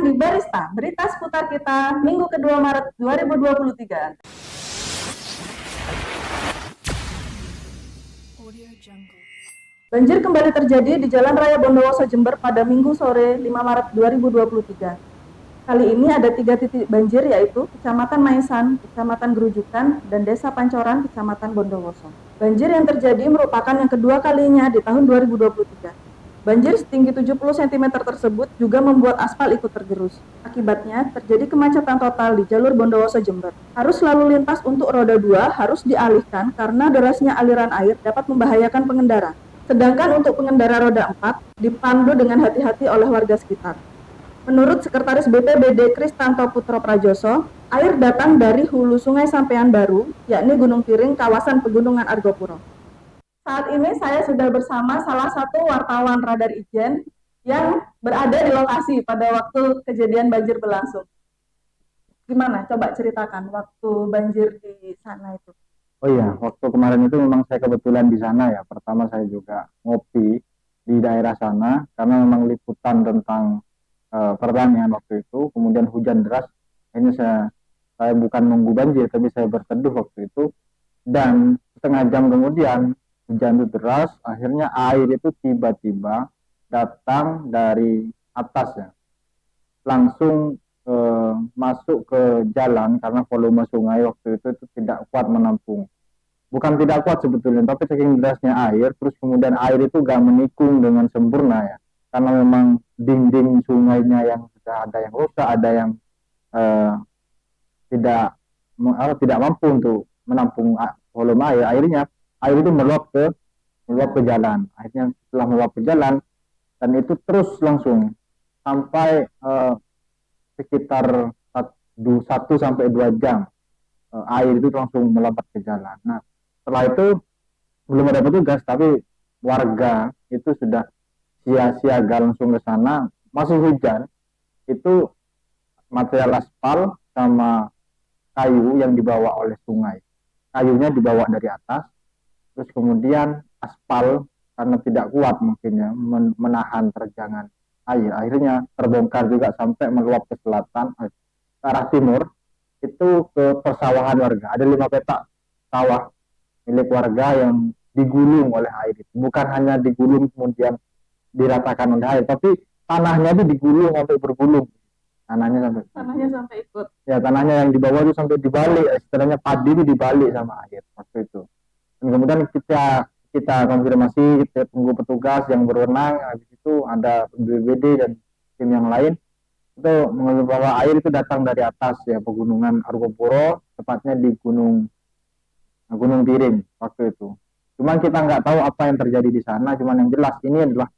mendengarkan di Barista, berita seputar kita Minggu kedua Maret 2023. Banjir kembali terjadi di Jalan Raya Bondowoso Jember pada Minggu sore 5 Maret 2023. Kali ini ada 3 titik banjir, yaitu Kecamatan Maesan, Kecamatan Gerujukan, dan Desa Pancoran, Kecamatan Bondowoso. Banjir yang terjadi merupakan yang kedua kalinya di tahun 2023. Banjir setinggi 70 cm tersebut juga membuat aspal ikut tergerus. Akibatnya, terjadi kemacetan total di jalur Bondowoso Jember. Arus lalu lintas untuk roda 2 harus dialihkan karena derasnya aliran air dapat membahayakan pengendara. Sedangkan untuk pengendara roda 4 dipandu dengan hati-hati oleh warga sekitar. Menurut Sekretaris BPBD Kristanto Putro Prajoso, air datang dari hulu Sungai Sampean Baru, yakni Gunung Piring, kawasan Pegunungan Argopuro. Saat ini saya sudah bersama salah satu wartawan Radar Ijen yang berada di lokasi pada waktu kejadian banjir berlangsung. Gimana? Coba ceritakan waktu banjir di sana itu. Oh iya, waktu kemarin itu memang saya kebetulan di sana ya. Pertama saya juga ngopi di daerah sana karena memang liputan tentang pertanian waktu itu. Kemudian hujan deras. Akhirnya saya bukan nunggu banjir, tapi saya berteduh waktu itu. Dan setengah jam kemudian hujan itu deras, akhirnya air itu tiba-tiba datang dari atas ya, langsung masuk ke jalan karena volume sungai waktu itu tidak kuat menampung. Bukan tidak kuat sebetulnya, tapi saking derasnya air, terus kemudian air itu gak menikung dengan sempurna ya, karena memang dinding sungainya yang sudah ada yang rusak, ada yang tidak mampu untuk menampung volume air. Akhirnya air itu meluap ke jalan. Akhirnya setelah meluap ke jalan, dan itu terus langsung sampai sekitar 1 sampai 2 jam air itu langsung melompat ke jalan. Nah, setelah itu belum ada petugas, tapi warga itu sudah siaga langsung ke sana. Masih hujan, itu material aspal sama kayu yang dibawa oleh sungai. Kayunya dibawa dari atas, terus kemudian aspal karena tidak kuat mungkin ya menahan terjangan air, akhirnya terbongkar juga sampai meluap ke selatan, ke arah timur, itu ke persawahan warga. Ada 5 petak sawah milik warga yang digulung oleh air itu. Bukan hanya digulung kemudian diratakan oleh air, tapi tanahnya itu digulung sampai bergulung. Tanahnya sampai ikut. Ya, tanahnya yang di bawah itu sampai dibalik, istilahnya padi itu dibalik sama air waktu itu. Dan kemudian kita konfirmasi, kita tunggu petugas yang berwenang. Habis itu ada BPBD dan tim yang lain itu mengatakan bahwa air itu datang dari atas ya, Pegunungan Argopuro, tepatnya di Gunung Piring waktu itu. Cuman kita nggak tahu apa yang terjadi di sana. Cuman yang jelas ini adalah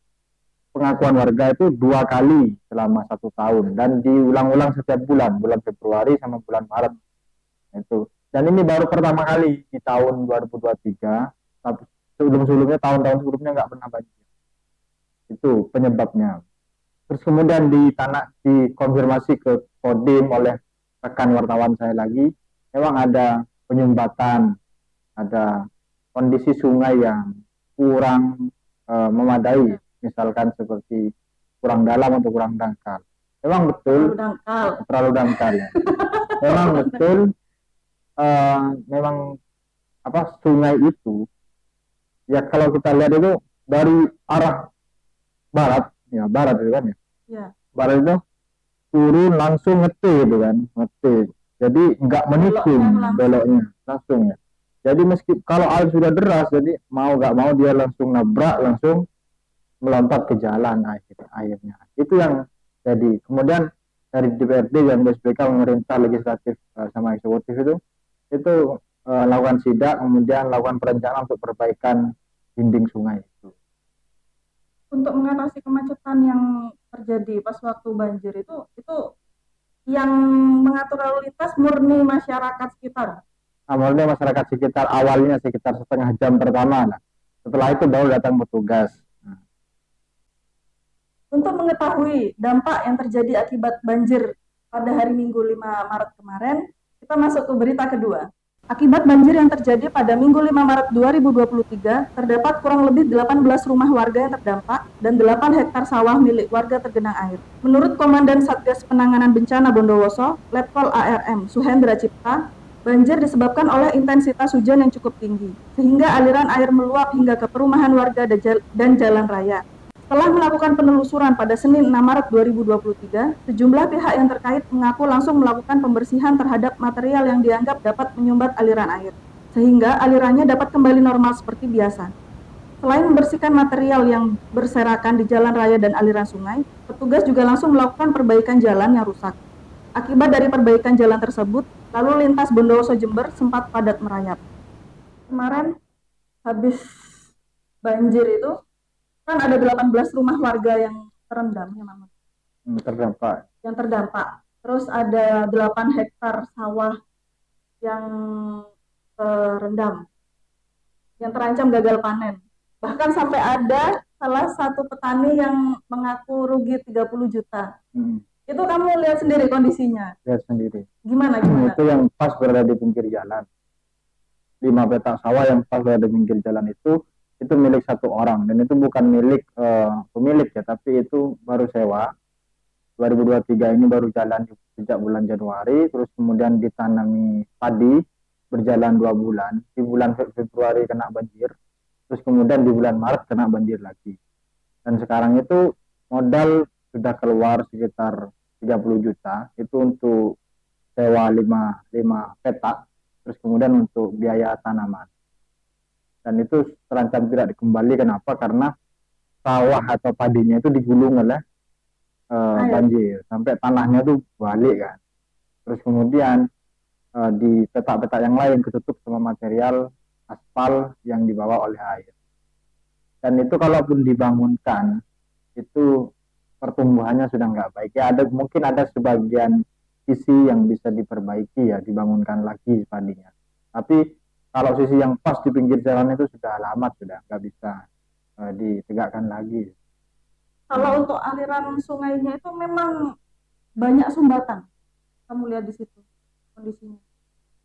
pengakuan warga itu 2 kali selama 1 tahun dan diulang-ulang setiap bulan Februari sama bulan Maret itu. Dan ini baru pertama kali di tahun 2023. Tapi sebelumnya tahun-tahun sebelumnya nggak pernah banjir. Itu penyebabnya. Terus kemudian dikonfirmasi ke Kodim oleh rekan wartawan saya lagi, memang ada penyumbatan, ada kondisi sungai yang kurang memadai, misalkan seperti kurang dalam atau kurang dangkal. Memang betul terlalu dangkal ya. Memang betul memang sungai itu ya, kalau kita lihat itu dari arah barat itu kan ya. Barat itu turun langsung ngete itu kan, jadi nggak menikung beloknya langsung ya. Jadi kalau air sudah deras, jadi mau nggak mau dia langsung nabrak, langsung melompat ke jalan airnya. Itu yang jadi. Kemudian dari DPRD dan BSBK, pemerintah legislatif sama eksekutif itu lakukan sidak, kemudian lakukan perencanaan untuk perbaikan dinding sungai itu. Untuk mengatasi kemacetan yang terjadi pas waktu banjir itu yang mengatur lalu lintas murni masyarakat sekitar. Murni masyarakat sekitar, awalnya sekitar setengah jam pertama. Nah, setelah itu baru datang petugas. Untuk mengetahui dampak yang terjadi akibat banjir pada hari Minggu 5 Maret kemarin, kita masuk ke berita kedua. Akibat banjir yang terjadi pada Minggu 5 Maret 2023, terdapat kurang lebih 18 rumah warga yang terdampak dan 8 hektar sawah milik warga tergenang air. Menurut Komandan Satgas Penanganan Bencana Bondowoso, Letkol ARM Suhendra Cipta, banjir disebabkan oleh intensitas hujan yang cukup tinggi, sehingga aliran air meluap hingga ke perumahan warga dan jalan raya. Setelah melakukan penelusuran pada Senin 6 Maret 2023, sejumlah pihak yang terkait mengaku langsung melakukan pembersihan terhadap material yang dianggap dapat menyumbat aliran air, sehingga alirannya dapat kembali normal seperti biasa. Selain membersihkan material yang berserakan di jalan raya dan aliran sungai, petugas juga langsung melakukan perbaikan jalan yang rusak. Akibat dari perbaikan jalan tersebut, lalu lintas Bondowoso Jember sempat padat merayap. Kemarin habis banjir itu kan ada 18 rumah warga yang terendam ya Mama. Terdampak. Yang terdampak. Terus ada 8 hektar sawah yang terendam. Yang terancam gagal panen. Bahkan sampai ada salah satu petani yang mengaku rugi 30 juta. Itu kamu lihat sendiri kondisinya? Lihat sendiri. Gimana? Itu yang pas berada di pinggir jalan. 5 petak sawah yang pas berada di pinggir jalan itu milik satu orang, dan itu bukan milik pemilik ya, tapi itu baru sewa. 2023 ini baru jalan sejak bulan Januari, terus kemudian ditanami padi berjalan 2 bulan. Di bulan Februari kena banjir, terus kemudian di bulan Maret kena banjir lagi. Dan sekarang itu modal sudah keluar sekitar 30 juta, itu untuk sewa 5 petak, terus kemudian untuk biaya tanaman. Dan itu terancam tidak dikembali. Kenapa? Karena sawah atau padinya itu digulung oleh banjir sampai tanahnya itu balik kan. Terus kemudian di petak-petak yang lain ketutup sama material aspal yang dibawa oleh air. Dan itu kalaupun dibangunkan itu pertumbuhannya sudah nggak baik ya. Mungkin ada sebagian sisi yang bisa diperbaiki ya, dibangunkan lagi padinya. Tapi kalau sisi yang pas di pinggir jalan itu sudah lama, sudah nggak bisa ditegakkan lagi. Kalau untuk aliran sungainya itu memang banyak sumbatan. Kamu lihat di situ kondisinya.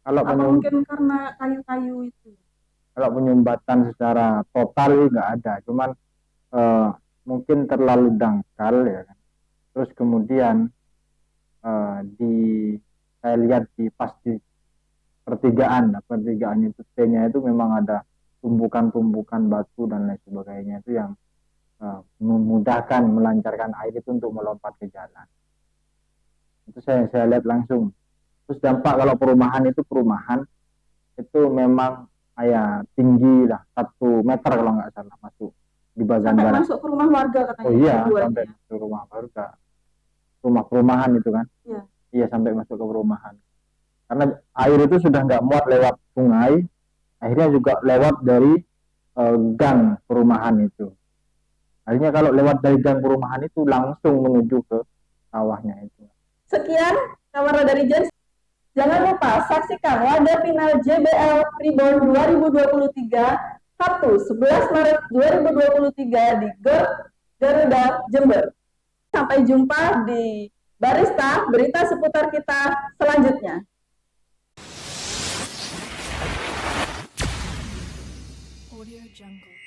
Apa mungkin karena kayu-kayu itu? Kalau penyumbatan secara total nggak ada, cuman mungkin terlalu dangkal ya kan. Terus kemudian saya lihat di pertigaan itu T-nya itu memang ada tumbukan-tumbukan batu dan lain sebagainya itu yang memudahkan melancarkan air itu untuk melompat ke jalan. Itu saya lihat langsung. Terus dampak kalau perumahan itu memang tinggi lah 1 meter kalau nggak salah masuk di bagian sampai barat. Masuk ke rumah warga katanya. Oh iya, sampai ke rumah warga. Rumah perumahan itu kan. Iya, sampai masuk ke perumahan. Karena air itu sudah nggak muat lewat sungai, akhirnya juga lewat dari gang perumahan itu. Akhirnya kalau lewat dari gang perumahan itu langsung menuju ke sawahnya itu. Sekian kabar dari Jens. Jangan lupa saksikan laga final JBL Tribon 2023 Sabtu 11 Maret 2023 di GOR Garuda Jember. Sampai jumpa di Barista berita seputar kita selanjutnya. Audio Jungle.